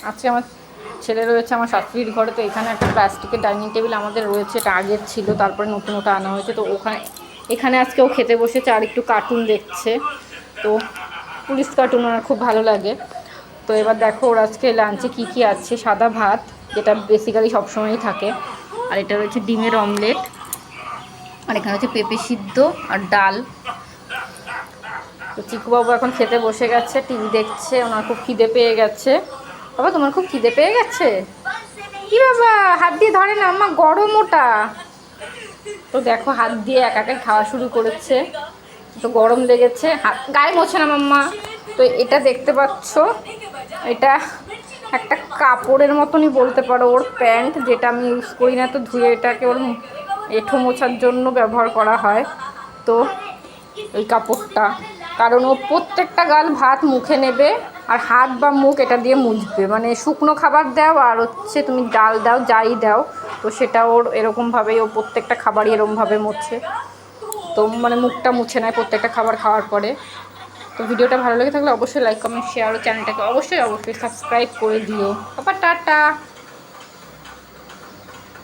আজকে আমার ছেলে রয়েছে আমার শাশুড়ির ঘরে, তো এখানে একটা প্লাস্টিকের ডাইনিং টেবিল আমাদের রয়েছে, এটা আগের ছিল, তারপরে নতুন ওটা আনা হয়েছে। তো এখানে আজকে ও খেতে বসেছে আর একটু কার্টুন দেখছে। তো পুলিশ কার্টুন ওনার খুব ভালো লাগে। তো এবার দেখো ওর আজকে লাঞ্চে কী কী আছে। সাদা ভাত, যেটা বেসিক্যালি সবসময়ই থাকে, আর এটা রয়েছে ডিমের অমলেট, আর এখানে হচ্ছে পেঁপে সিদ্ধ আর ডাল। তো চিকুবাবু এখন খেতে বসে গেছে, টিভি দেখছে, ওনার খুব খিদে পেয়ে গেছে। বাবা তোমার খুব খিদে পেয়ে গেছে? কি বাবা, হাত দিয়ে ধরে না, আম্মা গরম ওটা। তো দেখো হাত দিয়ে একাই খাওয়া শুরু করেছে, তো গরম লেগেছে, হাত গায়ে মোছে না মাম্মা। তো এটা দেখতে পাচ্ছ, এটা একটা কাপড়ের মতনই বলতে পারো, ওর প্যান্ট, যেটা আমি ইউজ করি না, তো ধুয়ে এটাকে ওর এঁঠো মোছার জন্য ব্যবহার করা হয়। তো এই কাপড়টা, কারণ ও প্রত্যেকটা গাল ভাত মুখে নেবে আর হাত বা মুখ এটা দিয়ে মুছবে, মানে শুকনো খাবার দাও আর হচ্ছে তুমি ডাল দাও যাই দাও, তো সেটা ওর এরকমভাবেই, ও প্রত্যেকটা খাবারই এরকমভাবে মোছে। তো মানে মুখটা মুছে নেয় প্রত্যেকটা খাবার খাওয়ার পরে। তো ভিডিওটা ভালো লেগে থাকলে অবশ্যই লাইক কমেন্ট শেয়ার, ও চ্যানেলটাকে অবশ্যই সাবস্ক্রাইব করে দিও। বাবা টাটা।